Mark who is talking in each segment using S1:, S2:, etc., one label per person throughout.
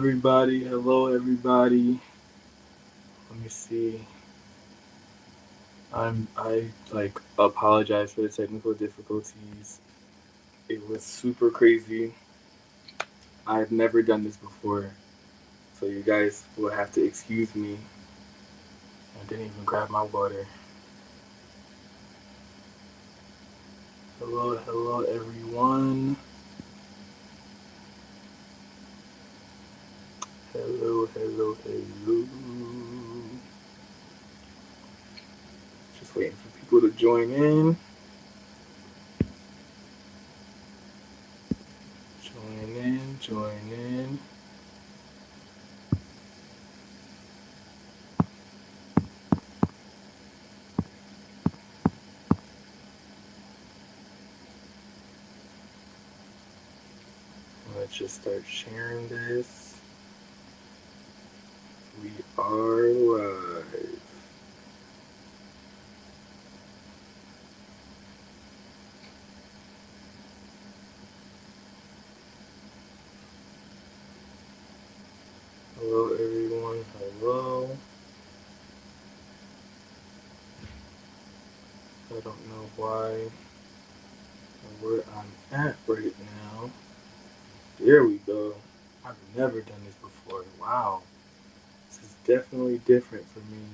S1: everybody. Hello, everybody. Let me see. I apologize for the technical difficulties. It was super crazy. I've never done this before, so you guys will have to excuse me. I didn't even grab my water. Hello, hello, everyone. Hello, hello, hello. Just waiting for people to join in. Join in, join in. Let's just start sharing this. We are live. Hello, everyone. Hello. I don't know why or where I'm at right now. There we go. I've never done this before. Wow. This is definitely different for me.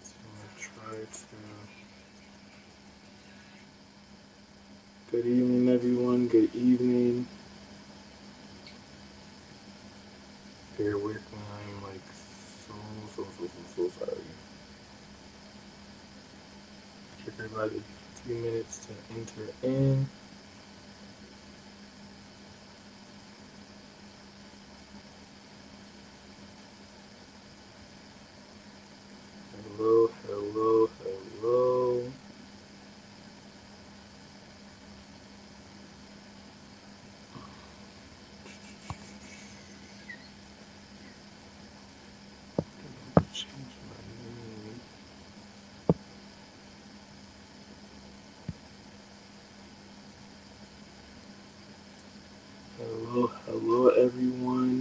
S1: So I'm going to try to. Good evening, everyone. Good evening. Bear with me. I'm like so sorry. Give everybody a few minutes to enter in. Hello, hello, hello. Change my name. Hello, hello, everyone.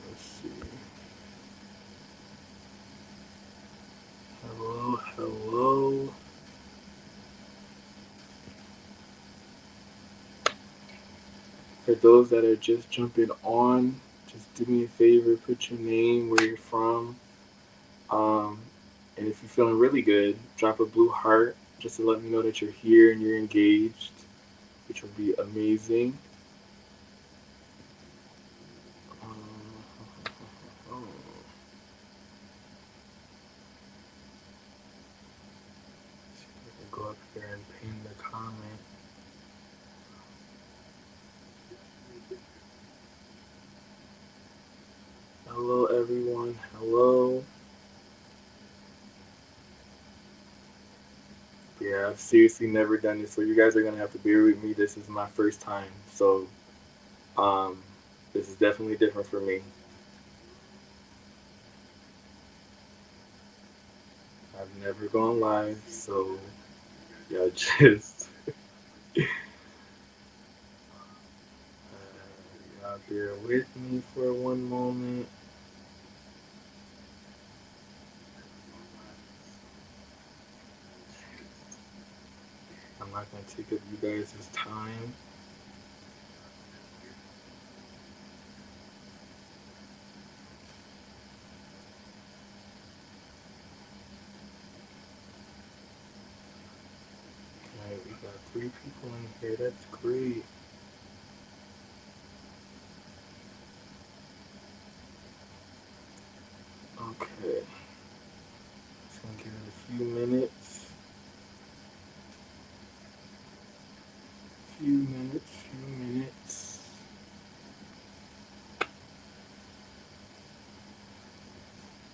S1: Let's see. Hello, hello. For those that are just jumping on, just do me a favor, put your name, where you're from. Um, and if you're feeling really good, drop a blue heart just to let me know that you're here and you're engaged, which would be amazing. Um, see if I can go up here and pin the comment. Hello, everyone. Hello. Yeah, I've seriously never done this, so you guys are gonna have to bear with me. This is my first time, so um, this is definitely different for me. I've never gone live, so y'all just y'all bear with me for one moment. I'm not gonna take up you guys' time. Alright, we got 3 people in here. That's great. Okay. Just gonna give it a few minutes. Few minutes.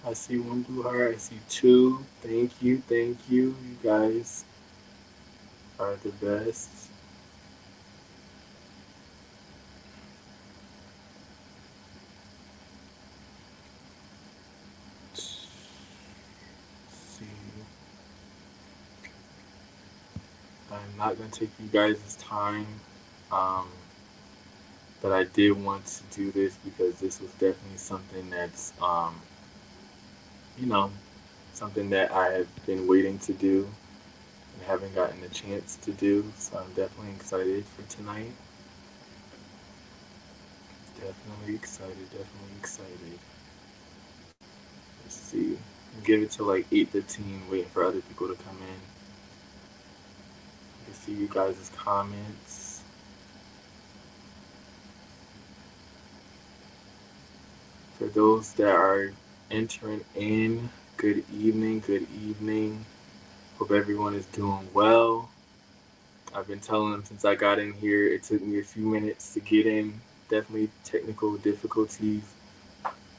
S1: I see 1 blue heart. I see 2. Thank you. Thank you. You guys are the best. I'm not going to take you guys' time. Um, but I did want to do this because this was definitely something that's, you know, something that I have been waiting to do and haven't gotten a chance to do. So I'm definitely excited for tonight. Definitely excited. Definitely excited. Let's see. Give it to like 8:15, waiting for other people to come in. I can see you guys' comments. For those that are entering in, good evening, good evening. Hope everyone is doing well. I've been telling them since I got in here, it took me a few minutes to get in. Definitely technical difficulties.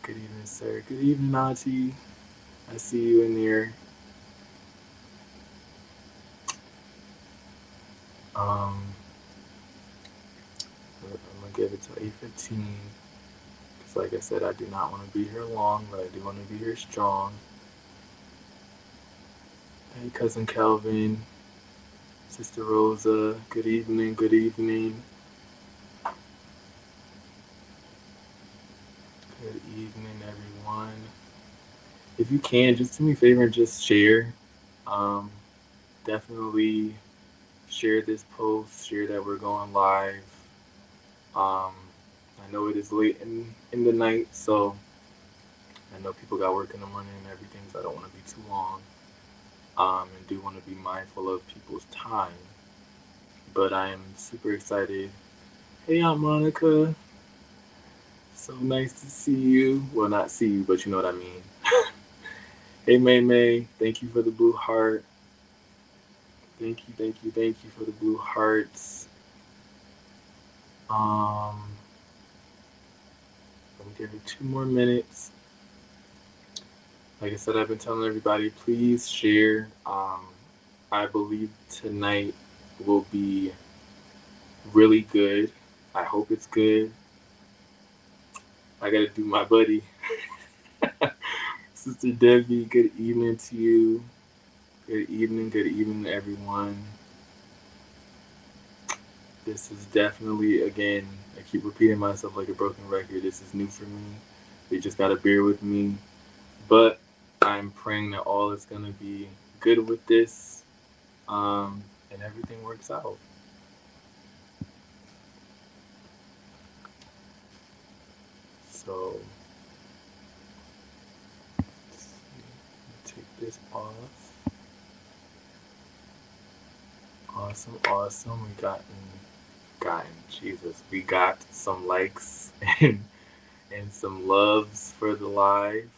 S1: Good evening, sir. Good evening, Auntie. I see you in there. Um, I'm gonna give it to 8:15. Because, like I said, I do not want to be here long, but I do want to be here strong. Hey, cousin Calvin, Sister Rosa. Good evening. Good evening. Good evening, everyone. If you can, just do me a favor and just share. Um, Definitely share this post. Share that we're going live. Um, I know it is late in the night, so I know people got work in the morning and everything, so I don't want to be too long. And do want to be mindful of people's time. But I am super excited. Hey, Aunt Monica. So nice to see you. Well, not see you, but you know what I mean. Hey, May May. Thank you for the blue heart. Thank you, thank you, thank you for the blue hearts. Um, Let me give it 2 more minutes. Like I said, I've been telling everybody, please share. I believe tonight will be really good. I hope it's good. I gotta do my buddy. Sister Debbie, good evening to you. Good evening, everyone. This is definitely, again, I keep repeating myself like a broken record. This is new for me. You just gotta bear with me. But I'm praying that all is gonna be good with this, and everything works out. So, let's see. Take this off. Awesome, awesome. Jesus, we got some likes and some loves for the live.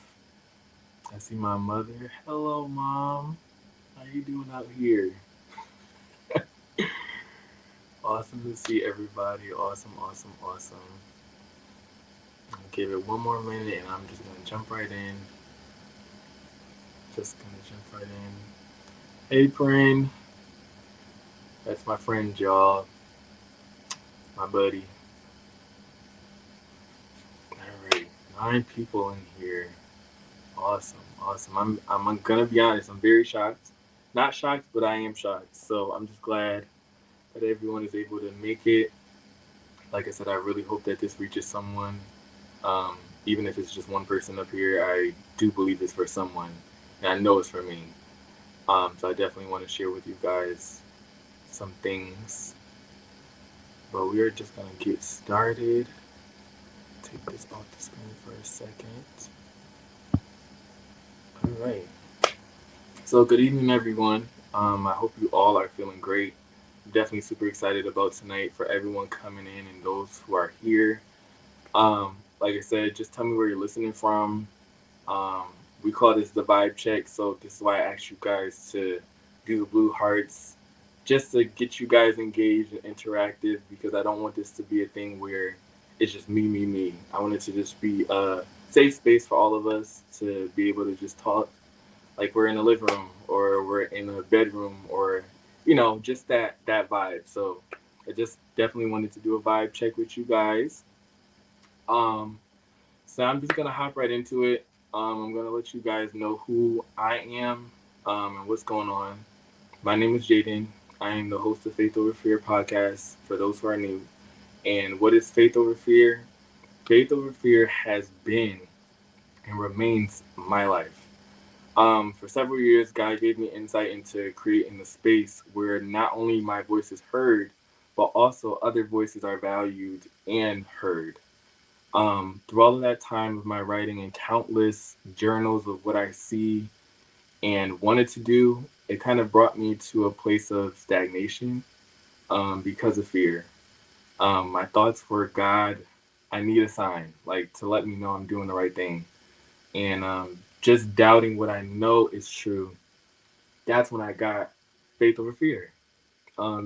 S1: I see my mother. Hello, mom. How you doing out here? Awesome to see everybody. Awesome, awesome, awesome. I'll give it 1 more minute and I'm just gonna jump right in. Just gonna jump right in. Hey, friend. That's my friend, y'all. My buddy. All right, 9 people in here. Awesome, awesome. I'm gonna be honest. I'm very shocked. Not shocked, but I am shocked. So I'm just glad that everyone is able to make it. Like I said, I really hope that this reaches someone. Um, Even if it's just one person up here, I do believe it's for someone, and I know it's for me. So I definitely want to share with you guys some things. But we are just gonna get started. Take this off the screen for a second. All right. So good evening, everyone. I hope you all are feeling great. I'm definitely super excited about tonight for everyone coming in and those who are here. Like I said, just tell me where you're listening from. Um, we call this the vibe check, so this is why I asked you guys to do the blue hearts, just to get you guys engaged and interactive. Because I don't want this to be a thing where it's just me, me, me. I want it to just be a safe space for all of us to be able to just talk like we're in a living room or we're in a bedroom or just that vibe. So I just definitely wanted to do a vibe check with you guys. Um, so I'm just gonna hop right into it. I'm gonna let you guys know who I am and what's going on. My name is Jaden. I am the host of Faith Over Fear podcast for those who are new. And what is Faith Over Fear? Faith Over Fear has been and remains my life. For several years, God gave me insight into creating a space where not only my voice is heard, but also other voices are valued and heard. Through all of that time of my writing and countless journals of what I see and wanted to do, it kind of brought me to a place of stagnation because of fear. My thoughts were, God, I need a sign, like to let me know I'm doing the right thing. And just doubting what I know is true. That's when I got faith over fear,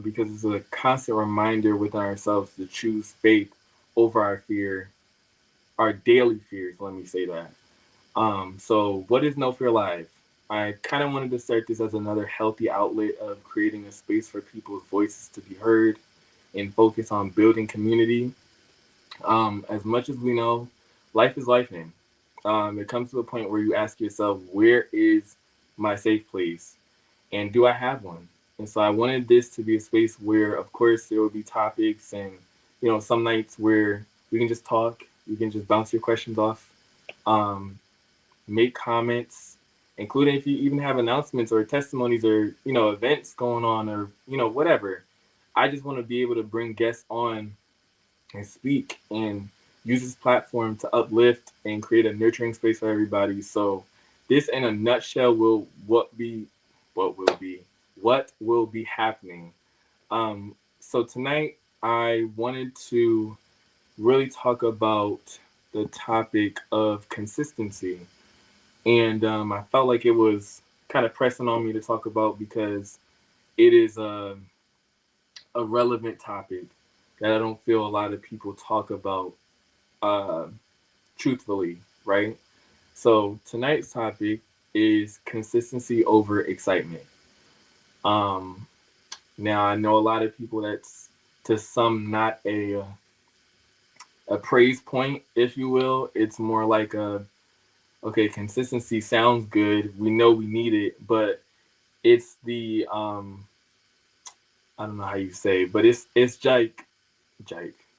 S1: because it's a constant reminder within ourselves to choose faith over our fear, our daily fears. Let me say that. So what is No Fear Live? I kind of wanted to start this as another healthy outlet of creating a space for people's voices to be heard and focus on building community. As much as we know, life is life, man. It comes to a point where you ask yourself, where is my safe place? And do I have one? And so I wanted this to be a space where, of course, there will be topics and, some nights where we can just talk, you can just bounce your questions off, um, make comments, including if you even have announcements or testimonies or, events going on or, whatever. I just want to be able to bring guests on and speak and use this platform to uplift and create a nurturing space for everybody. So this in a nutshell what will be happening. So tonight I wanted to really talk about the topic of consistency. And I felt like it was kind of pressing on me to talk about because it is a relevant topic that I don't feel a lot of people talk about uh, truthfully, right? So tonight's topic is consistency over excitement. Um, Now I know a lot of people that's to some not a praise point, if you will. It's more like a okay, consistency sounds good. We know we need it, but it's the I don't know how you say, but it's Jike.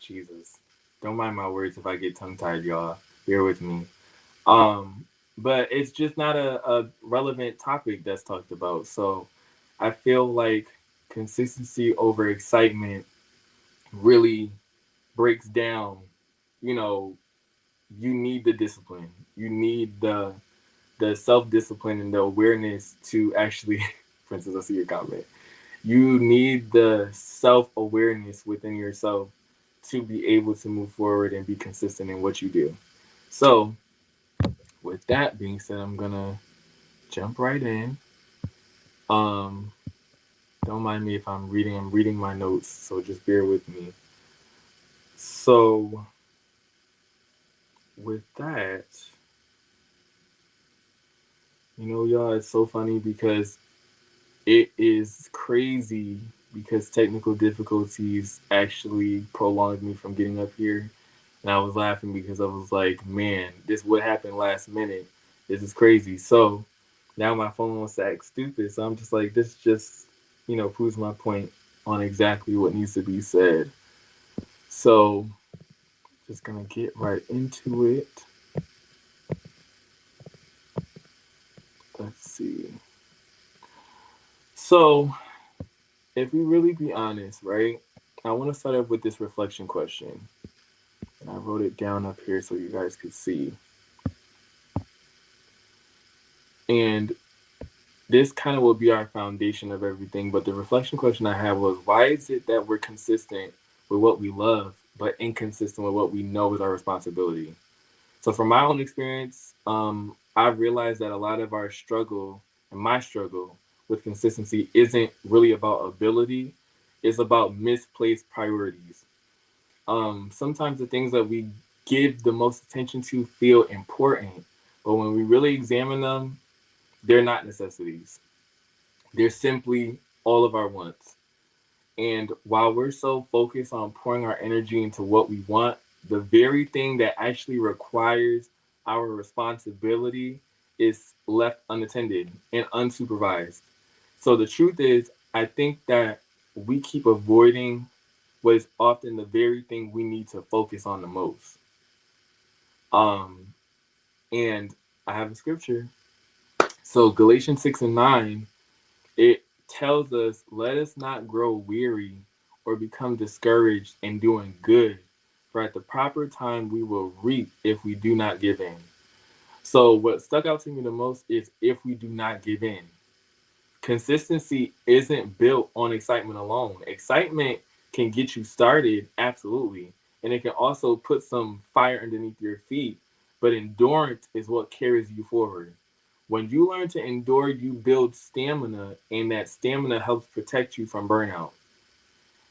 S1: Jesus, don't mind my words if I get tongue tied, y'all. Bear with me. Um, but it's just not a relevant topic that's talked about. So I feel like consistency over excitement really breaks down, you know, you need the discipline. You need the self discipline and the awareness to actually for instance, I see your comment. You need the self awareness within yourself to be able to move forward and be consistent in what you do. So with that being said, I'm gonna jump right in. Um, don't mind me if I'm reading. I'm reading my notes, so just bear with me. So with that, y'all, it's so funny because it is crazy because technical difficulties actually prolonged me from getting up here. And I was laughing because I was like, man, this what happened last minute. This is crazy. So now my phone wants to act stupid. So I'm just like, this just, proves my point on exactly what needs to be said. So just gonna get right into it. Let's see. So if we really be honest, right? I want to start off with this reflection question. And I wrote it down up here so you guys could see. And this kind of will be our foundation of everything. But the reflection question I had was, why is it that we're consistent with what we love, but inconsistent with what we know is our responsibility? So from my own experience, I've realized that a lot of our struggle and my struggle with consistency isn't really about ability. It's about misplaced priorities. Sometimes the things that we give the most attention to feel important, but when we really examine them, they're not necessities. They're simply all of our wants. And while we're so focused on pouring our energy into what we want, the very thing that actually requires our responsibility is left unattended and unsupervised. So the truth is, I think that we keep avoiding what is often the very thing we need to focus on the most. Um, and I have a scripture. So Galatians 6:9, it tells us, let us not grow weary or become discouraged in doing good, for at the proper time we will reap if we do not give in. So what stuck out to me the most is if we do not give in. Consistency isn't built on excitement alone. Excitement can get you started, absolutely. And it can also put some fire underneath your feet. But endurance is what carries you forward. When you learn to endure, you build stamina, and that stamina helps protect you from burnout.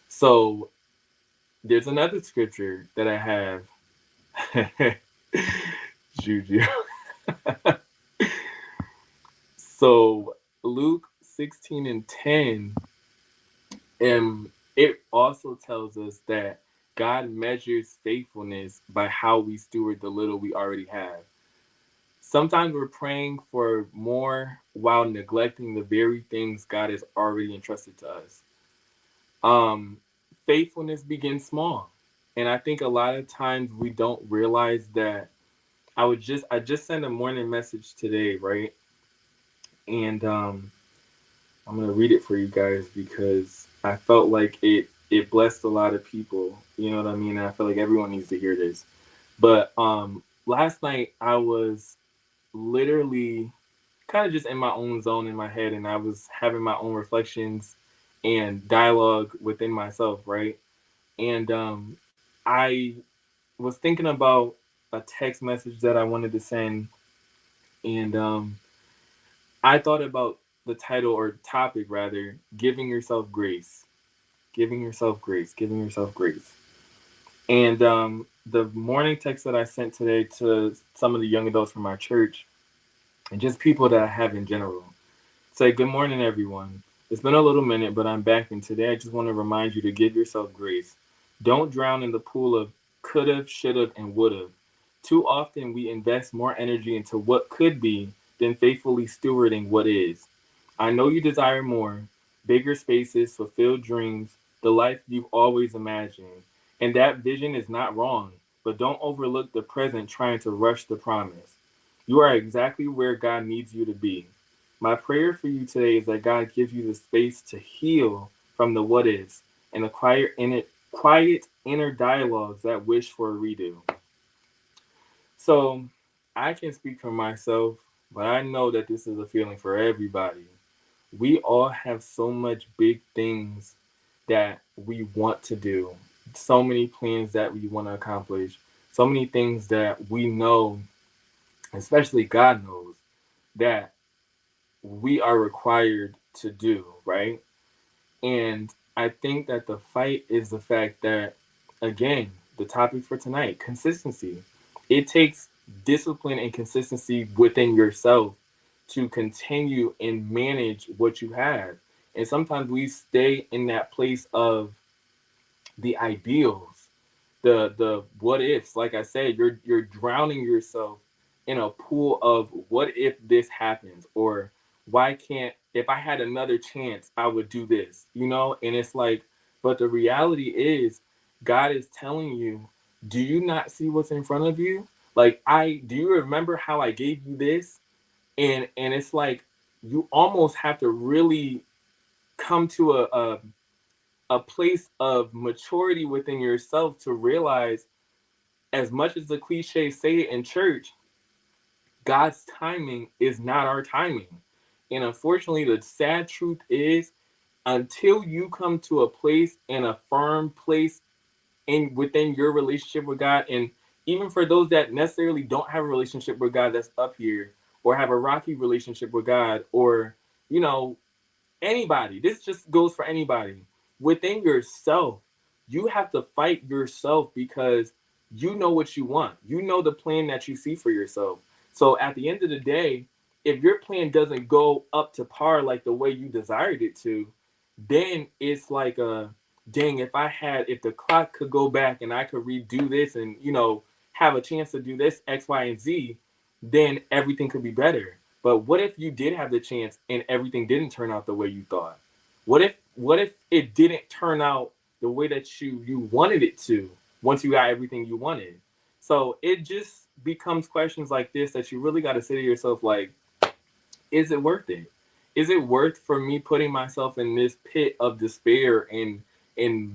S1: So there's another scripture that I have. Juju. So Luke 16:10, it also tells us that God measures faithfulness by how we steward the little we already have. Sometimes we're praying for more while neglecting the very things God has already entrusted to us. Um, Faithfulness begins small. And I think a lot of times we don't realize that. I just sent a morning message today, right? And I'm gonna read it for you guys because I felt like it blessed a lot of people. You know what I mean? And I feel like everyone needs to hear this. But last night I was literally kind of just in my own zone in my head, and I was having my own reflections and dialogue within myself, right? And I was thinking about a text message that I wanted to send, and I thought about the title or topic rather, giving yourself grace, giving yourself grace, giving yourself grace. And the morning text that I sent today to some of the young adults from our church and just people that I have in general say, good morning, everyone. It's been a little minute, but I'm back, and today I just want to remind you to give yourself grace. Don't drown in the pool of could've, should've, and would've. Too often we invest more energy into what could be than faithfully stewarding what is. I know you desire more, bigger spaces, fulfilled dreams, the life you've always imagined. And that vision is not wrong, but don't overlook the present trying to rush the promise. You are exactly where God needs you to be. My prayer for you today is that God gives you the space to heal from the what is and acquire in it quiet inner dialogues that wish for a redo. So I can speak for myself, but I know that this is a feeling for everybody. We all have so much big things that we want to do, so many plans that we want to accomplish, so many things that we know, especially God knows, that we are required to do, right? And I think that the fight is the fact that, again, the topic for tonight, consistency. It takes discipline and consistency within yourself to continue and manage what you have. And sometimes we stay in that place of the ideals, the what ifs. Like I said, you're drowning yourself in a pool of what if this happens, or why can't, if I had another chance I would do this, you know. And it's like, but the reality is God is telling you, do you not see what's in front of you? Like, I do you remember how I gave you this? And it's like you almost have to really come to a place of maturity within yourself to realize, as much as the cliches say it in church, God's timing is not our timing. And unfortunately, the sad truth is, until you come to a place and a firm place in within your relationship with God, and even for those that necessarily don't have a relationship with God that's up here, or have a rocky relationship with God, or you know, anybody, this just goes for anybody within yourself. You have to fight yourself because you know what you want, you know the plan that you see for yourself. So at the end of the day, if your plan doesn't go up to par like the way you desired it to, then it's like a dang, if the clock could go back and I could redo this and have a chance to do this X, Y, and Z, then everything could be better. But what if you did have the chance and everything didn't turn out the way you thought? What if it didn't turn out the way that you wanted it to once you got everything you wanted? So it just becomes questions like this that you really got to say to yourself, like, is it worth it? Is it worth for me putting myself in this pit of despair and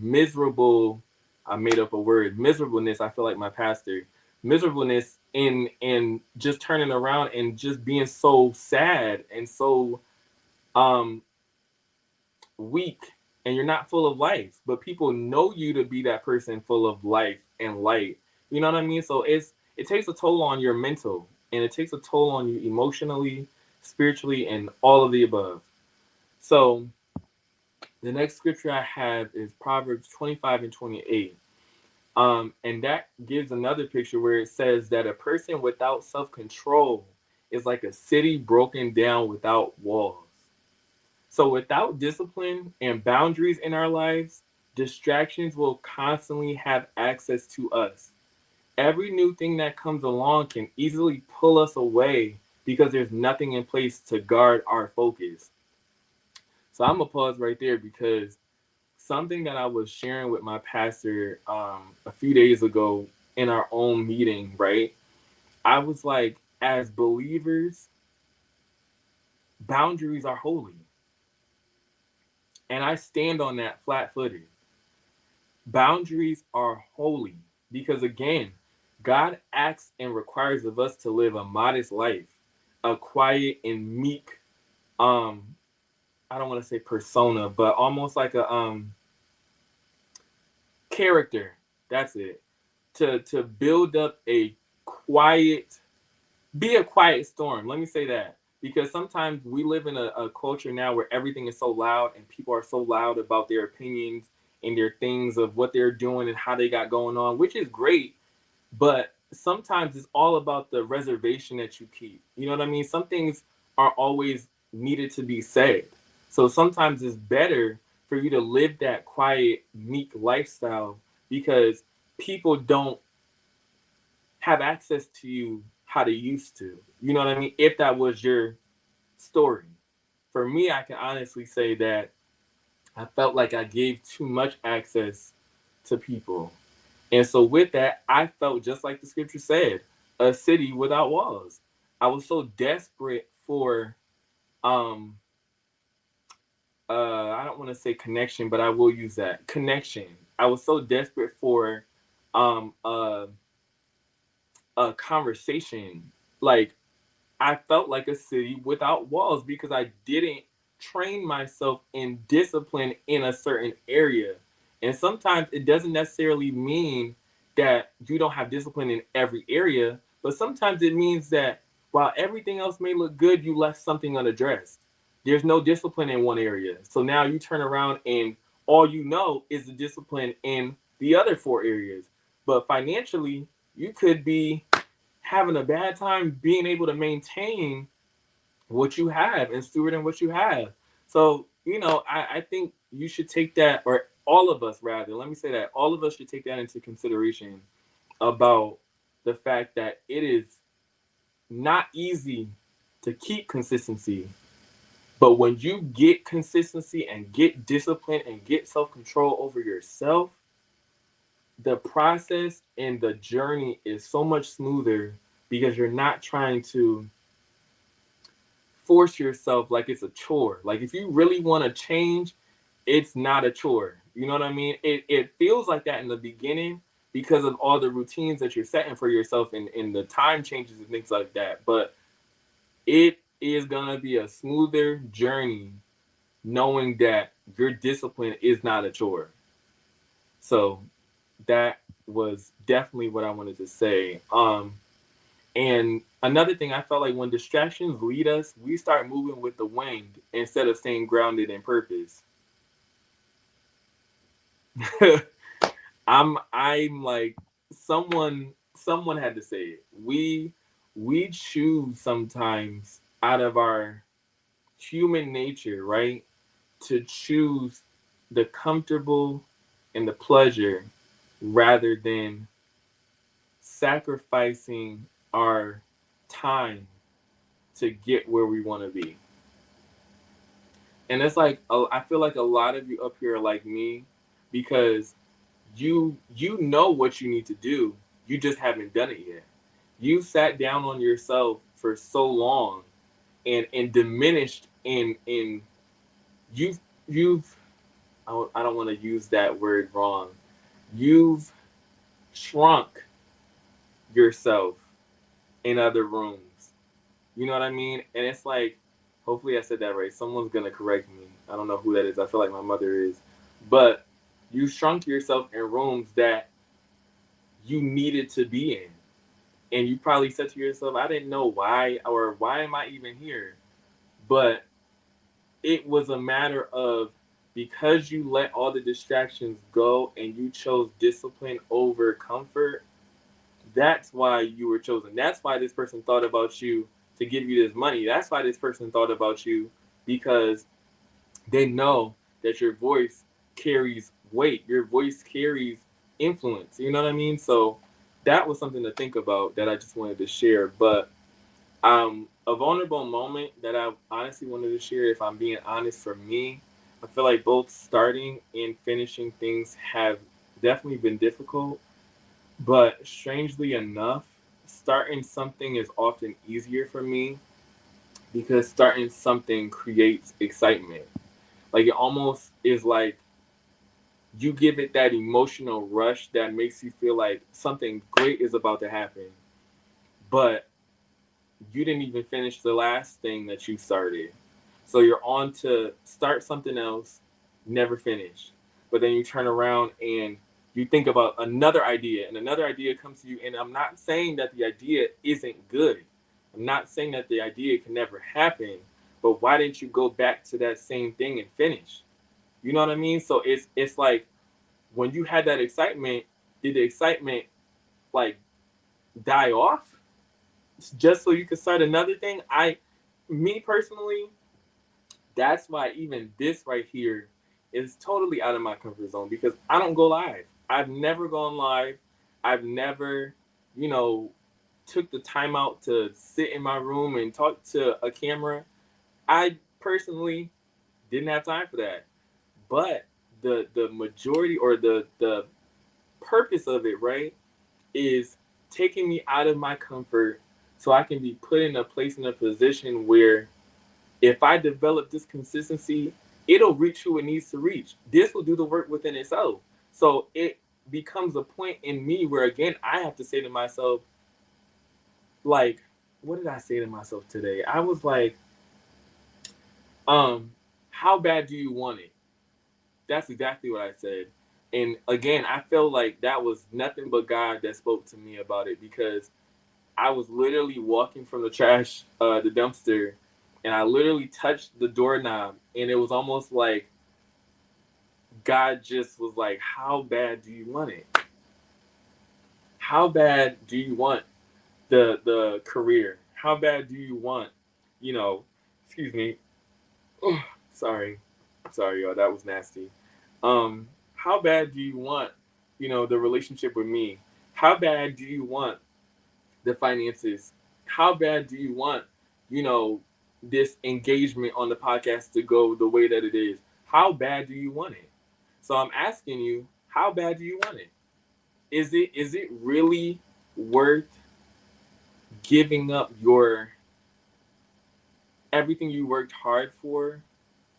S1: miserable? I made up a word, miserableness. I feel like my pastor, miserableness in just turning around and just being so sad and so um weak, and you're not full of life, but people know you to be that person full of life and light. You know what I mean? So it takes a toll on your mental, and it takes a toll on you emotionally, spiritually, and all of the above. So the next scripture I have is Proverbs 25 and 28. And that gives another picture where it says that a person without self-control is like a city broken down without walls. So without discipline and boundaries in our lives, distractions will constantly have access to us. Every new thing that comes along can easily pull us away because there's nothing in place to guard our focus. So I'm gonna pause right there because something that I was sharing with my pastor a few days ago in our own meeting, right? I was like, as believers, boundaries are holy. And I stand on that flat footed. Boundaries are holy because, again, God asks and requires of us to live a modest life, a quiet and meek, um, I don't want to say persona, but almost like a character. That's it. To build up a quiet, be a quiet storm. Let me say that. Because sometimes we live in a culture now where everything is so loud and people are so loud about their opinions and their things of what they're doing and how they got going on, which is great. But sometimes it's all about the reservation that you keep. You know what I mean? Some things are always needed to be said. So sometimes it's better for you to live that quiet, meek lifestyle because people don't have access to you how they used to. You know what I mean? If that was your story. For me, I can honestly say that I felt like I gave too much access to people. And so with that, I felt just like the scripture said, a city without walls. I was so desperate for um I don't want to say connection, but I will use that. Connection. I was so desperate for um uh a conversation. Like I felt like a city without walls because I didn't train myself in discipline in a certain area. And sometimes it doesn't necessarily mean that you don't have discipline in every area, but sometimes it means that while everything else may look good, you left something unaddressed. There's no discipline in one area. So now you turn around and all you know is the discipline in the other four areas. But financially, you could be having a bad time being able to maintain what you have and stewarding what you have. So, I think you should take that, or all of us rather, let me say that, all of us should take that into consideration about the fact that it is not easy to keep consistency. But when you get consistency and get discipline and get self control over yourself, the process and the journey is so much smoother because you're not trying to force yourself like it's a chore. Like if you really want to change, it's not a chore. You know what I mean? It feels like that in the beginning because of all the routines that you're setting for yourself and the time changes and things like that. But it is gonna be a smoother journey knowing that your discipline is not a chore. So that was definitely what I wanted to say. And another thing, I felt like when distractions lead us, we start moving with the wind instead of staying grounded in purpose. I'm like someone had to say it. We choose sometimes out of our human nature, right? To choose the comfortable and the pleasure rather than sacrificing our time to get where we want to be. And it's like I feel like a lot of you up here are like me, because you know what you need to do, you just haven't done it yet. You sat down on yourself for so long, and diminished in you've I don't want to use that word wrong. You've shrunk yourself in other rooms. You know what I mean? And it's like, hopefully I said that right. Someone's gonna correct me. I don't know who that is. I feel like my mother is. But you shrunk yourself in rooms that you needed to be in. And you probably said to yourself, I didn't know why, or why am I even here? But it was a matter of, because you let all the distractions go and you chose discipline over comfort, that's why you were chosen. That's why this person thought about you to give you this money. That's why this person thought about you, because they know that your voice carries weight. Your voice carries influence. You know what I mean? So that was something to think about that I just wanted to share. But a vulnerable moment that I honestly wanted to share, if I'm being honest, for me, I feel like both starting and finishing things have definitely been difficult. But strangely enough, starting something is often easier for me, because starting something creates excitement. Like, it almost is like you give it that emotional rush that makes you feel like something great is about to happen. But you didn't even finish the last thing that you started. So you're on to start something else, never finish. But then you turn around and you think about another idea, and another idea comes to you. And I'm not saying that the idea isn't good. I'm not saying that the idea can never happen. But why didn't you go back to that same thing and finish? You know what I mean? So it's like, when you had that excitement, did the excitement like die off just so you could start another thing? Me personally, that's why even this right here is totally out of my comfort zone, because I don't go live. I've never gone live. I've never, you know, took the time out to sit in my room and talk to a camera. I personally didn't have time for that. But the majority, or the purpose of it, right, is taking me out of my comfort so I can be put in a place, in a position where, if I develop this consistency, it'll reach who it needs to reach. This will do the work within itself. So it becomes a point in me where, again, I have to say to myself, like, what did I say to myself today? I was like, um, how bad do you want it? That's exactly what I said. And again, I felt like that was nothing but God that spoke to me about it, because I was literally walking from the dumpster, and I literally touched the doorknob, and it was almost like God just was like, "How bad do you want it? How bad do you want the career? How bad do you want, you know?" Excuse me. Oh, sorry, sorry, y'all. That was nasty. How bad do you want, the relationship with me? How bad do you want the finances? How bad do you want, you know, this engagement on the podcast to go the way that it is? How bad do you want it? So I'm asking you, how bad do you want it? Is it really worth giving up your everything you worked hard for?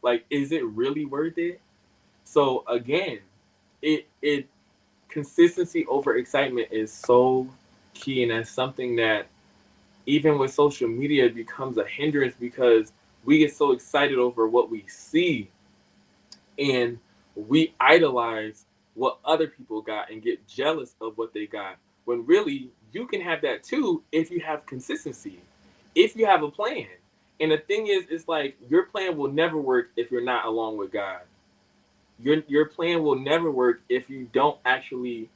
S1: Like, is it really worth it? So again, it consistency over excitement is so key, and that's something that, even with social media, becomes a hindrance, because we get so excited over what we see, and we idolize what other people got and get jealous of what they got, when really you can have that too if you have consistency, if you have a plan. And the thing is, it's like, your plan will never work if you're not along with God. Your plan will never work if you don't actually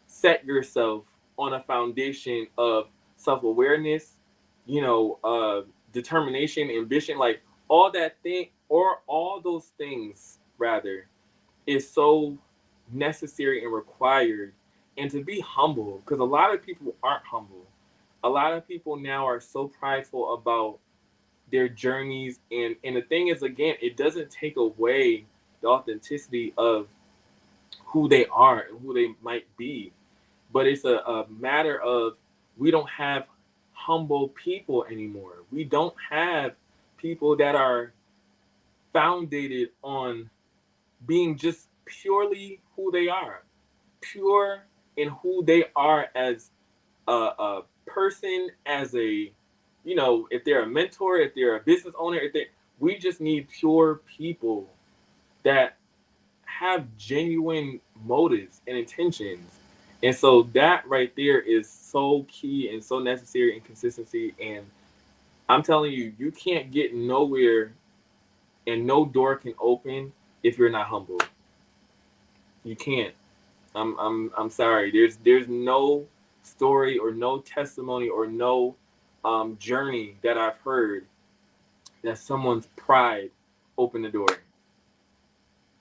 S1: set yourself on a foundation of self-awareness, determination, ambition, like all that thing, or all those things rather, is so necessary and required. And to be humble, because a lot of people aren't humble. A lot of people now are so prideful about their journeys. And the thing is, again, it doesn't take away the authenticity of who they are and who they might be, but it's a matter of we don't have humble people anymore. We don't have people that are founded on being just purely who they are, pure in who they are as a person, as a, if they're a mentor, if they're a business owner, we just need pure people that have genuine motives and intentions. And so that right there is so key and so necessary in consistency. And I'm telling you, you can't get nowhere and no door can open if you're not humble. You can't. I'm sorry. There's no story or no testimony or no journey that I've heard that someone's pride opened the door.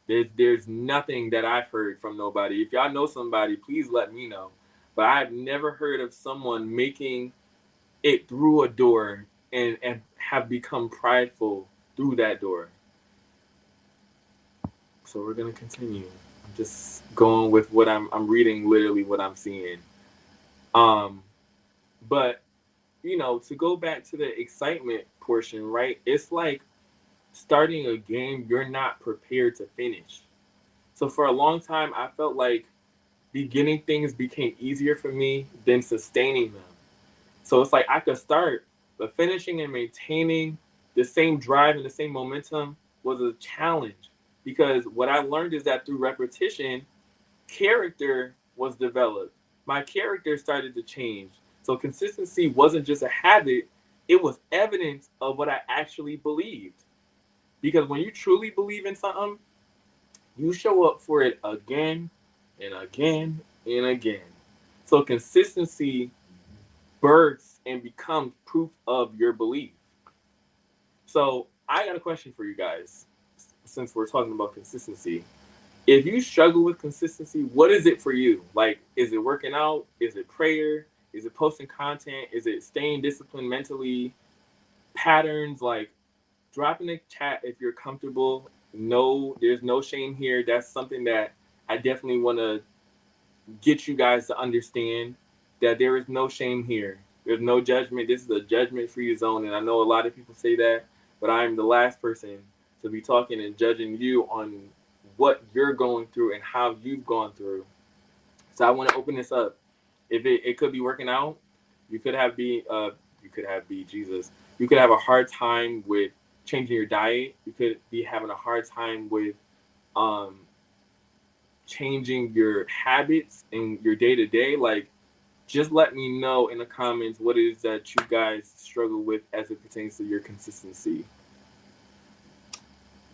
S1: There's nothing that I've heard from nobody. If y'all know somebody, please let me know. But I've never heard of someone making it through a door and have become prideful through that door. So we're gonna continue. I'm just going with what I'm reading, literally what I'm seeing. Um, but to go back to the excitement portion, right? It's like starting a game you're not prepared to finish. So for a long time, I felt like beginning things became easier for me than sustaining them. So it's like I could start, but finishing and maintaining the same drive and the same momentum was a challenge. Because what I learned is that through repetition, character was developed. My character started to change. So consistency wasn't just a habit, it was evidence of what I actually believed. Because when you truly believe in something, you show up for it again and again and again. So consistency births and becomes proof of your belief. So I got a question for you guys since we're talking about consistency. If you struggle with consistency, what is it for you? Like, is it working out? Is it prayer? Is it posting content? Is it staying disciplined mentally? Patterns? Like, drop in the chat if you're comfortable. No, there's no shame here. That's something that I definitely want to get you guys to understand, that there is no shame here. There's no judgment. This is a judgment-free zone, and I know a lot of people say that, but I am the last person to be talking and judging you on what you're going through and how you've gone through. So I want to open this up. If it could be working out, you could have be Jesus. You could have a hard time with changing your diet. You could be having a hard time with um, changing your habits in your day to day. Like, just let me know in the comments what it is that you guys struggle with as it pertains to your consistency.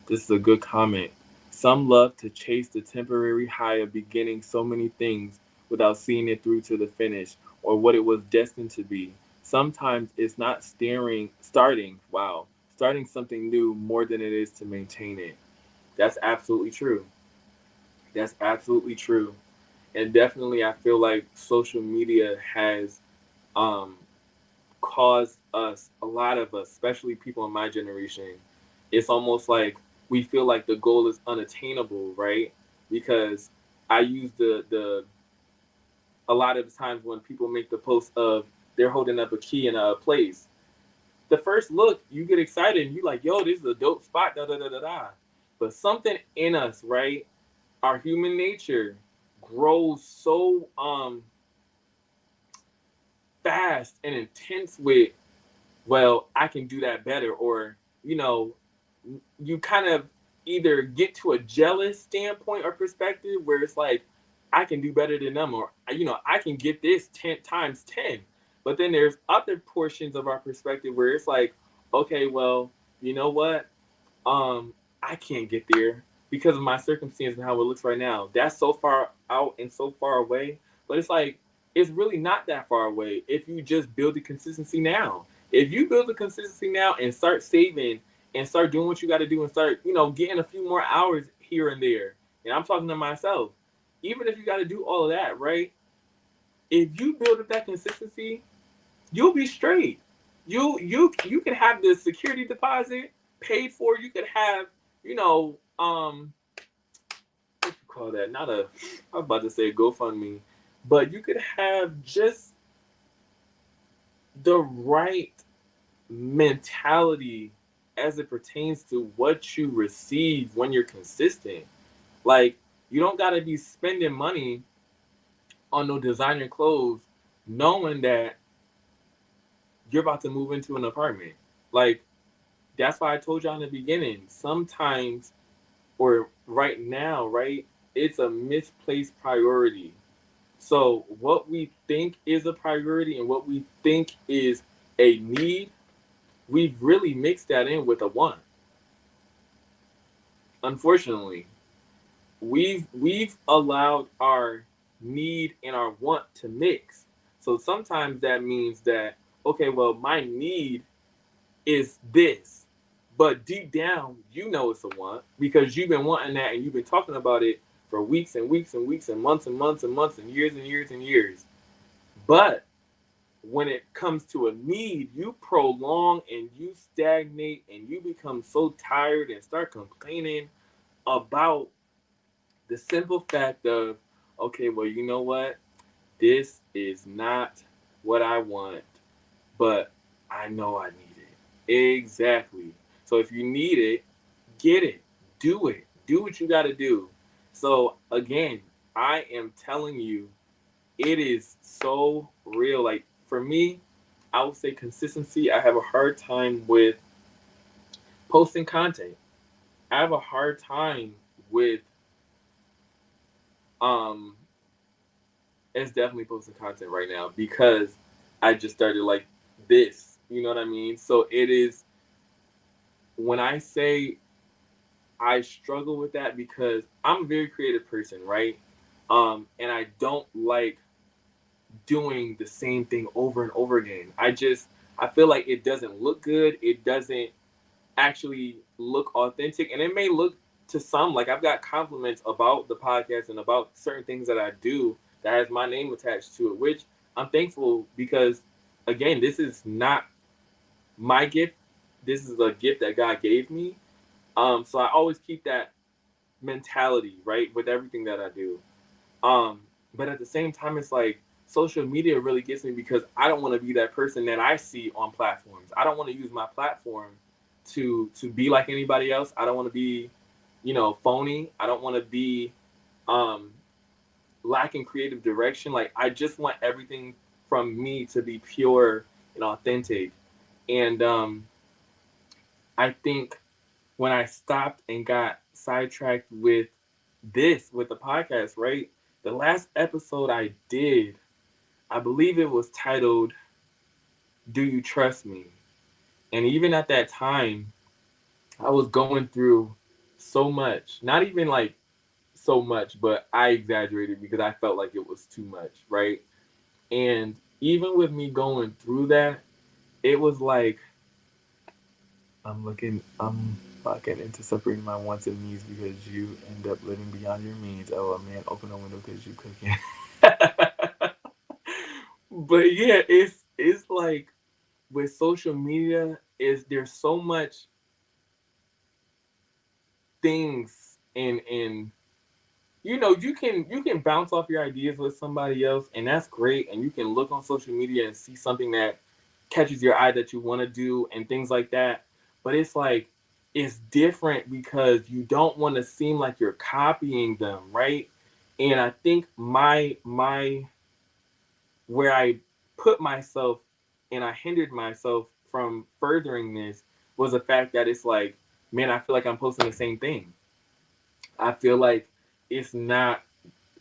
S1: This is a good comment. Some love to chase the temporary high of beginning so many things without seeing it through to the finish or what it was destined to be. Sometimes it's not starting something new more than it is to maintain it. That's absolutely true. That's absolutely true. And definitely I feel like social media has um, caused us, a lot of us, especially people in my generation, it's almost like we feel like the goal is unattainable, right? Because I use the a lot of the times when people make the post of they're holding up a key in a place. The first look, you get excited and you like, yo, this is a dope spot, da da da da da. But something in us, right? Our human nature grows so fast and intense with, well, I can do that better, or you know, you kind of either get to a jealous standpoint or perspective where it's like, I can do better than them, or I can get this 10 times 10. But then there's other portions of our perspective where it's like, okay, well, you know what? I can't get there because of my circumstance and how it looks right now. That's so far out and so far away. But it's like, it's really not that far away if you just build the consistency now. If you build the consistency now and start saving and start doing what you got to do and start, getting a few more hours here and there. And I'm talking to myself. Even if you got to do all of that, right? If you build up that consistency, you'll be straight. You can have the security deposit paid for. You could have, you know, what you call that? Not a, I was about to say GoFundMe, but you could have just the right mentality as it pertains to what you receive when you're consistent. Like, you don't got to be spending money on no designer clothes knowing that you're about to move into an apartment. Like, that's why I told y'all in the beginning, sometimes, or right now, right, it's a misplaced priority. So what we think is a priority and what we think is a need, we've really mixed that in with a want. Unfortunately, we've allowed our need and our want to mix. So sometimes that means that, okay, well, my need is this, but deep down you know it's a want because you've been wanting that and you've been talking about it for weeks and weeks and weeks and months and months and months and years and years and years. But when it comes to a need, you prolong and you stagnate and you become so tired and start complaining about the simple fact of, okay, well, you know what? This is not what I want, but I know I need it. Exactly. So if you need it, get it. Do it. Do what you got to do. So again, I am telling you, it is so real. Like for me, I would say consistency. I have a hard time with posting content. I have a hard time with um it's definitely posting content right now because I just started like this. You know what I mean? So it is when I say I struggle with that because I'm a very creative person, right? And I don't like doing the same thing over and over again. I feel like it doesn't look good. It doesn't actually look authentic, and it may look to some like I've got compliments about the podcast and about certain things that I do that has my name attached to it, which I'm thankful because again, this is not my gift. This is a gift that God gave me. So I always keep that mentality, right, with everything that I do. Um, but at the same time, it's like social media really gets me because I don't want to be that person that I see on platforms. I don't want to use my platform to be like anybody else. I don't want to be, phony. I don't want to be um, lacking creative direction. Like I just want everything from me to be pure and authentic. And I think when I stopped and got sidetracked with with the podcast, right? The last episode I did, I believe it was titled "Do You Trust Me?" And even at that time, I was going through so much. Not even like so much, but I exaggerated because I felt like it was too much, right? And even with me going through that, it was like I'm fucking into separating my wants and needs because you end up living beyond your means. Oh man, open a window because you cooking. But yeah, it's like with social media, is there's so much things and you can bounce off your ideas with somebody else and that's great, and you can look on social media and see something that catches your eye that you want to do and things like that, but it's like it's different because you don't want to seem like you're copying them, right? And I think my where I put myself and I hindered myself from furthering this was the fact that it's like, man, I feel like I'm posting the same thing. I feel like it's not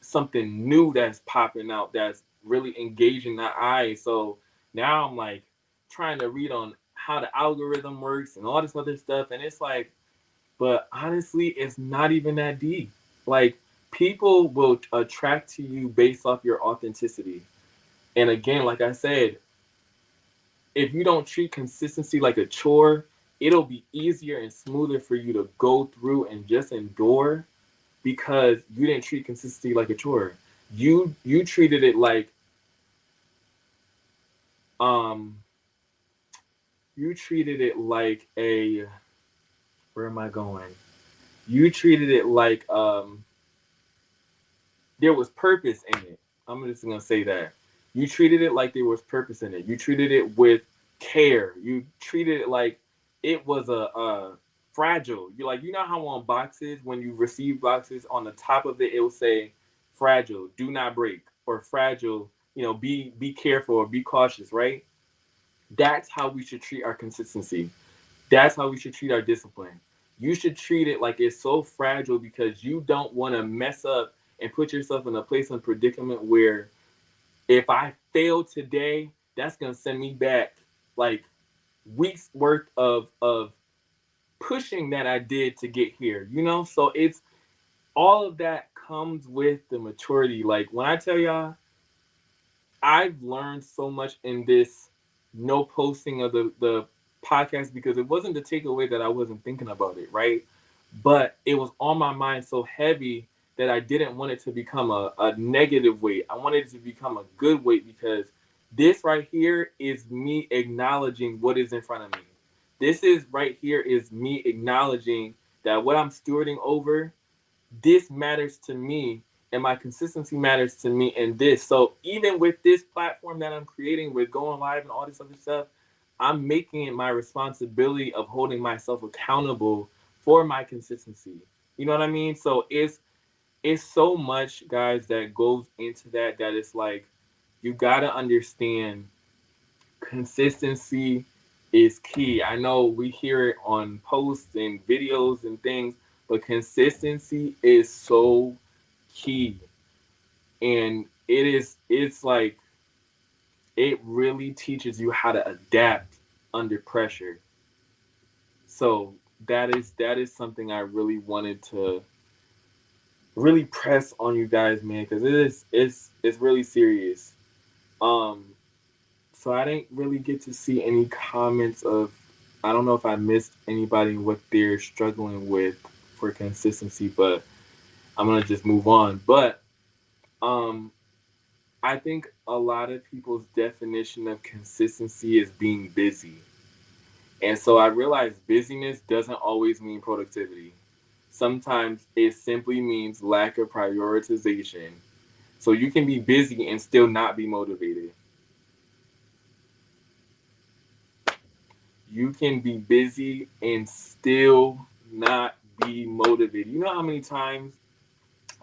S1: something new that's popping out that's really engaging the eye. So now I'm like trying to read on how the algorithm works and all this other stuff. And it's like, but honestly, it's not even that deep. Like people will attract to you based off your authenticity. And again, like I said, if you don't treat consistency like a chore, it'll be easier and smoother for you to go through and just endure because you didn't treat consistency like a chore. You treated it like um you treated it like a, where am I going? You treated it like there was purpose in it. I'm just gonna say that. You treated it like there was purpose in it. You treated it with care. You treated it like it was a fragile. You like, you know how on boxes, when you receive boxes, on the top of it it will say fragile, do not break, or fragile, be careful or be cautious, right? That's how we should treat our consistency. That's how we should treat our discipline. You should treat it like it's so fragile because you don't want to mess up and put yourself in a place and predicament where if I fail today, that's gonna send me back like weeks worth of pushing that I did to get here. So it's all of that comes with the maturity. Like when I tell y'all, I've learned so much in this no posting of the podcast because it wasn't to take away that I wasn't thinking about it, right? But it was on my mind so heavy that I didn't want it to become a negative weight. I wanted it to become a good weight because this right here is me acknowledging what is in front of me. This is right here is me acknowledging that what I'm stewarding over, this matters to me, and my consistency matters to me in this. So even with this platform that I'm creating with going live and all this other stuff, I'm making it my responsibility of holding myself accountable for my consistency. You know what I mean? So it's so much, guys, that goes into that it's like you gotta understand consistency is key. I know we hear it on posts and videos and things, but consistency is so key. And it's like it really teaches you how to adapt under pressure. So that is something I really wanted to really press on you guys, man, because it's really serious. Um, so I didn't really get to see any comments of. I don't know if I missed anybody what they're struggling with for consistency, but I'm gonna just move on. But um, I think a lot of people's definition of consistency is being busy. And so I realized busyness doesn't always mean productivity. Sometimes it simply means lack of prioritization. So you can be busy and still not be motivated. You can be busy and still not be motivated. You know how many times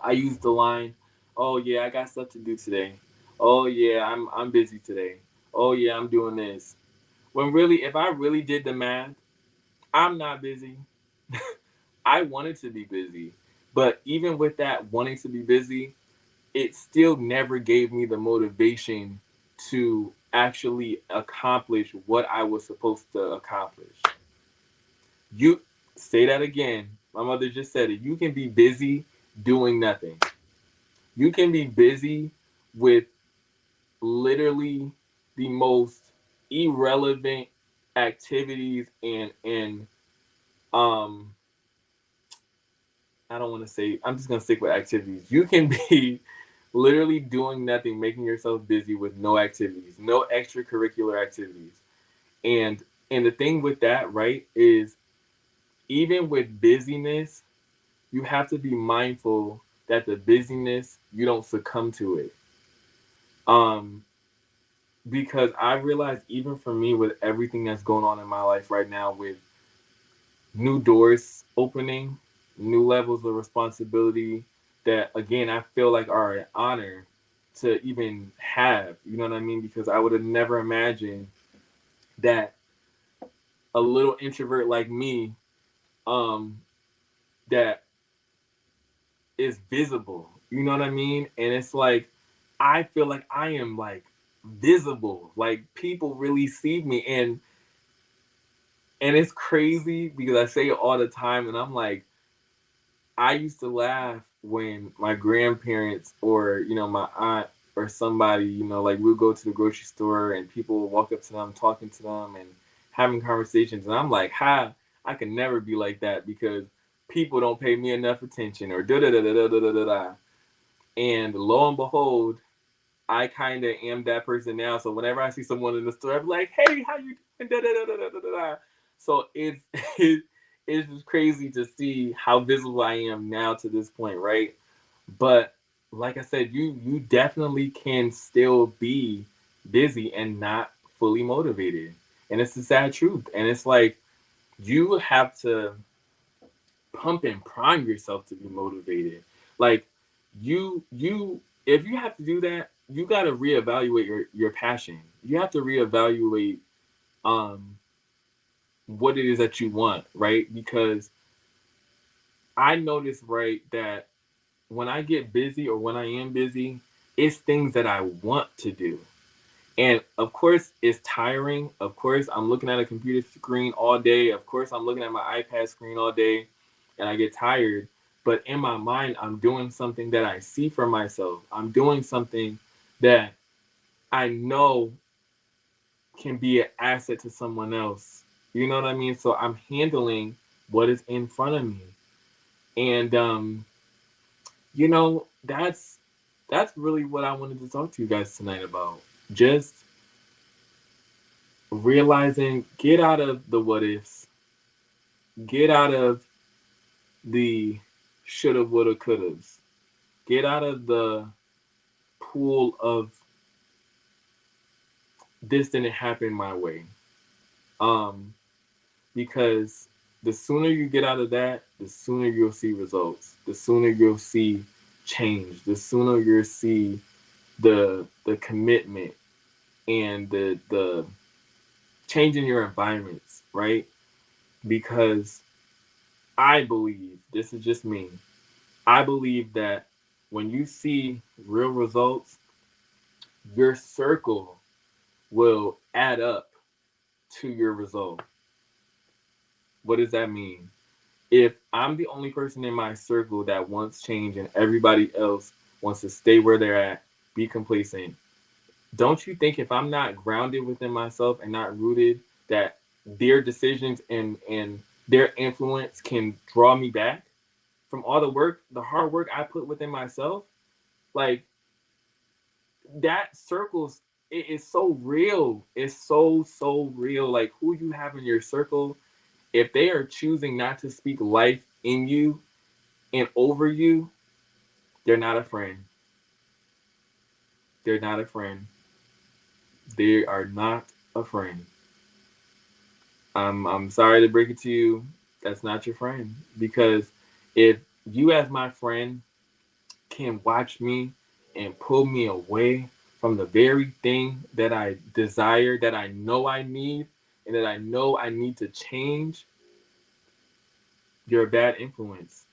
S1: I use the line, "Oh yeah, I got stuff to do today. Oh yeah, I'm busy today. Oh yeah, I'm doing this." When really, if I really did the math, I'm not busy. I wanted to be busy. But even with that wanting to be busy, it still never gave me the motivation to actually accomplish what I was supposed to accomplish. You say that again. My mother just said it. You can be busy doing nothing. You can be busy with literally the most irrelevant activities and um I don't want to say, I'm just going to stick with activities. You can be literally doing nothing, making yourself busy with no activities, no extracurricular activities. And and the thing with that, right, is even with busyness, you have to be mindful that the busyness, you don't succumb to it. Um because I realize even for me with everything that's going on in my life right now with new doors opening, new levels of responsibility that again I feel like are an honor to even have. You know what I mean? Because I would have never imagined that a little introvert like me, um, that is visible. You know what I mean? And it's like I feel like I am like visible. Like people really see me and it's crazy because I say it all the time and I'm like I used to laugh when my grandparents or my aunt or somebody like we'll go to the grocery store and people will walk up to them talking to them and having conversations and I'm like, "Ha, I can never be like that because people don't pay me enough attention or da da da da da da da da." And lo and behold, I kind of am that person now. So whenever I see someone in the store, I'm like, "Hey, how you doing?" Da, da, da, da, da, da, da. So it's just crazy to see how visible I am now to this point, right? But like I said, you definitely can still be busy and not fully motivated, and it's the sad truth. And it's like you have to pump and prime yourself to be motivated. Like you if you have to do that, you got to reevaluate your passion. You have to reevaluate um what it is that you want, right? Because I notice, right, that when I get busy or when I am busy, it's things that I want to do. And of course, it's tiring. Of course, I'm looking at a computer screen all day. Of course, I'm looking at my iPad screen all day and I get tired. But in my mind, I'm doing something that I see for myself. I'm doing something that I know can be an asset to someone else. You know what I mean? So I'm handling what is in front of me. And that's really what I wanted to talk to you guys tonight about. Just realizing, get out of the what ifs, get out of the shoulda, woulda, couldas, get out of the pool of this didn't happen my way. Um, because the sooner you get out of that, the sooner you'll see results. The sooner you'll see change. The sooner you'll see the commitment and the change in your environments, right? Because I believe, this is just me, I believe that when you see real results, your circle will add up to your result. What does that mean? If I'm the only person in my circle that wants change and everybody else wants to stay where they're at, be complacent, don't you think if I'm not grounded within myself and not rooted, that their decisions and their influence can draw me back from all the work, the hard work I put within myself? Like, that circles, it is so real. It's so real. Like, who you have in your circle, if they are choosing not to speak life in you and over you, they're not a friend. They're not a friend. They are not a friend. I'm sorry to break it to you. That's not your friend. Because if you as my friend can watch me and pull me away from the very thing that I desire, that I know I need, and that I know I need to change, you're a bad influence.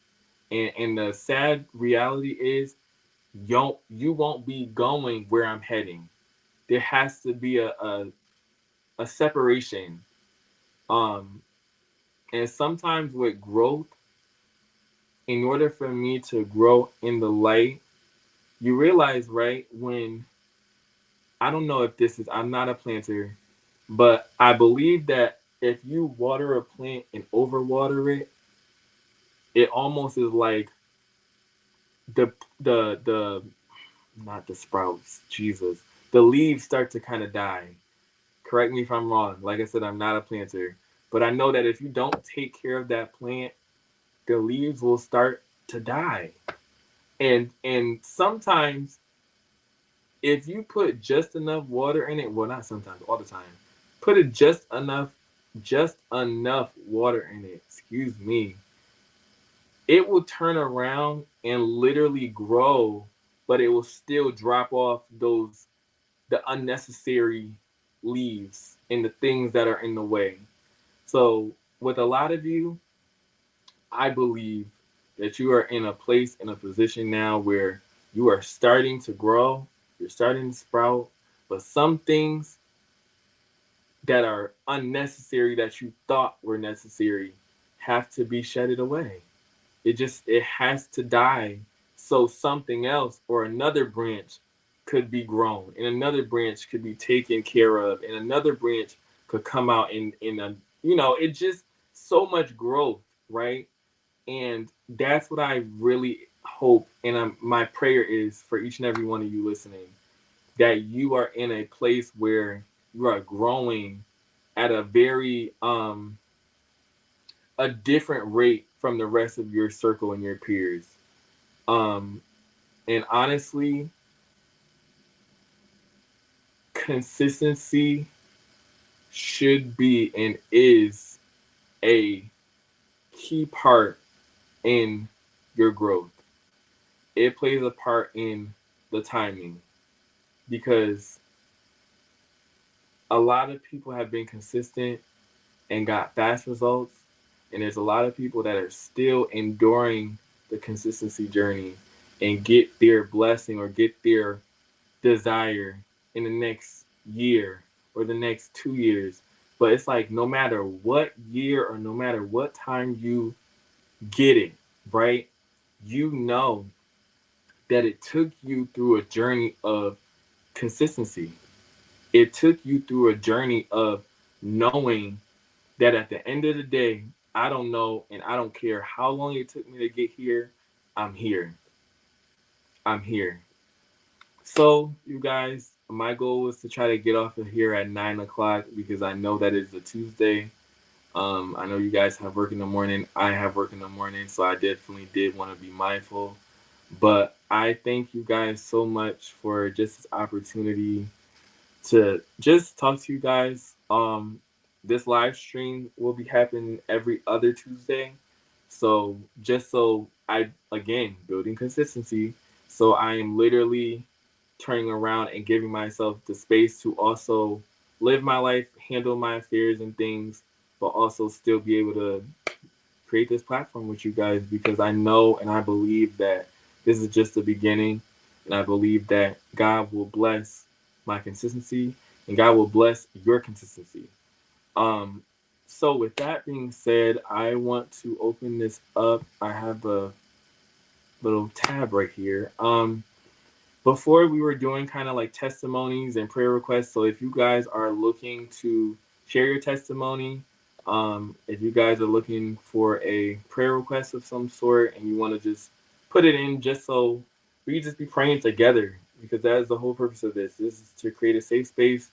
S1: And the sad reality is you won't be going where I'm heading. There has to be a separation. Um, and sometimes with growth, in order for me to grow in the light, you realize, right, when I don't know if this is, I'm not a planter, but I believe that if you water a plant and overwater it, it almost is like the not the sprouts, Jesus, the leaves start to kind of die. Correct me if I'm wrong. Like I said, I'm not a planter, but I know that if you don't take care of that plant, the leaves will start to die. And sometimes if you put just enough water in it, well, not sometimes, all the time, put it just enough water in it, excuse me, it will turn around and literally grow, but it will still drop off the unnecessary leaves and the things that are in the way. So with a lot of you, I believe that you are in a place, in a position now where you are starting to grow, you're starting to sprout, but some things that are unnecessary that you thought were necessary have to be shedded away. It has to die so something else or another branch could be grown and another branch could be taken care of and another branch could come out in a, it just so much growth, right? And that's what I really hope, and my prayer is for each and every one of you listening, that you are in a place where you are growing at a very a different rate from the rest of your circle and your peers. Um, and honestly, consistency should be and is a key part in your growth. It plays a part in the timing because a lot of people have been consistent and got fast results, and there's a lot of people that are still enduring the consistency journey and get their blessing or get their desire in the next year or the next 2 years. But it's like no matter what year or no matter what time you get it, right? You know that it took you through a journey of consistency. It took you through a journey of knowing that at the end of the day, I don't know and I don't care how long it took me to get here, I'm here. I'm here. So, you guys, my goal was to try to get off of here at 9 o'clock because I know that it's a Tuesday. I know you guys have work in the morning. I have work in the morning, so I definitely did want to be mindful. But I thank you guys so much for just this opportunity to just talk to you guys. This live stream will be happening every other Tuesday. So just so I again building consistency. So I am literally turning around and giving myself the space to also live my life, handle my affairs and things, but also still be able to create this platform with you guys because I know and I believe that this is just the beginning. And I believe that God will bless my consistency and God will bless your consistency. So with that being said, I want to open this up. I have a little tab right here. Before we were doing kind of like testimonies and prayer requests. So if you guys are looking to share your testimony, if you guys are looking for a prayer request of some sort and you want to just put it in just so we can just be praying together because that is the whole purpose of this. This is to create a safe space.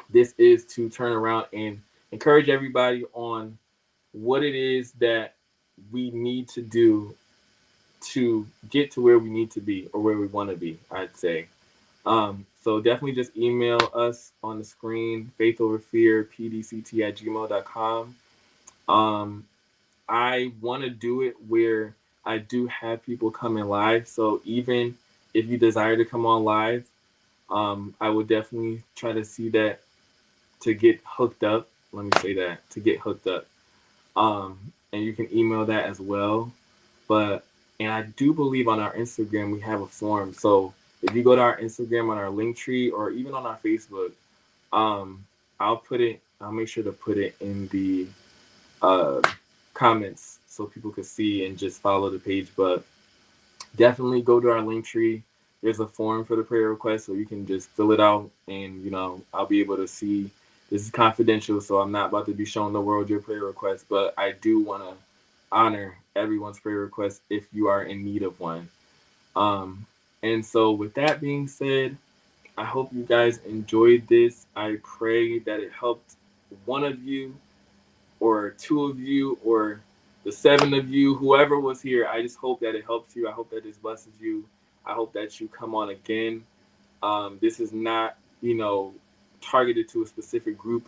S1: This is to turn around and encourage everybody on what it is that we need to do to get to where we need to be or where we want to be, I'd say. So definitely just email us on the screen, faithoverfearpdct@gmail.com. I want to do it where I do have people coming live. So even if you desire to come on live, I will definitely try to see that to get hooked up. Let me say that, to get hooked up. And you can email that as well. And I do believe on our Instagram, we have a form. So if you go to our Instagram on our link tree or even on our Facebook, I'll make sure to put it in the comments so people could see and just follow the page. But definitely go to our link tree. There's a form for the prayer request, so you can just fill it out and, I'll be able to see. This is confidential, so I'm not about to be showing the world your prayer request, but I do want to honor everyone's prayer request if you are in need of one. And so with that being said, I hope you guys enjoyed this. I pray that it helped one of you or two of you or the 7 of you, whoever was here. I just hope that it helps you. I hope that this blesses you. I hope that you come on again. This is not, targeted to a specific group.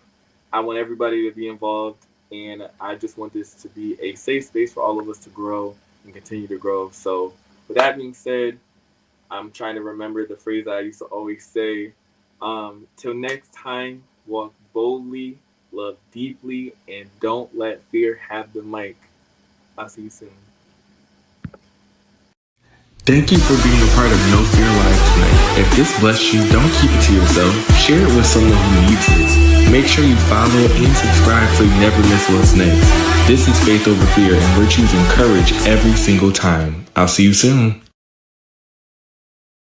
S1: I want everybody to be involved, and I just want this to be a safe space for all of us to grow and continue to grow. So with that being said, I'm trying to remember the phrase I used to always say. Till next time, walk boldly, love deeply, and don't let fear have the mic. I'll see you soon.
S2: Thank you for being a part of No Fear Live tonight. If this blessed you, don't keep it to yourself. Share it with someone who needs it. Make sure you follow and subscribe so you never miss what's next. This is Faith Over Fear, and we're choosing courage every single time. I'll see you soon.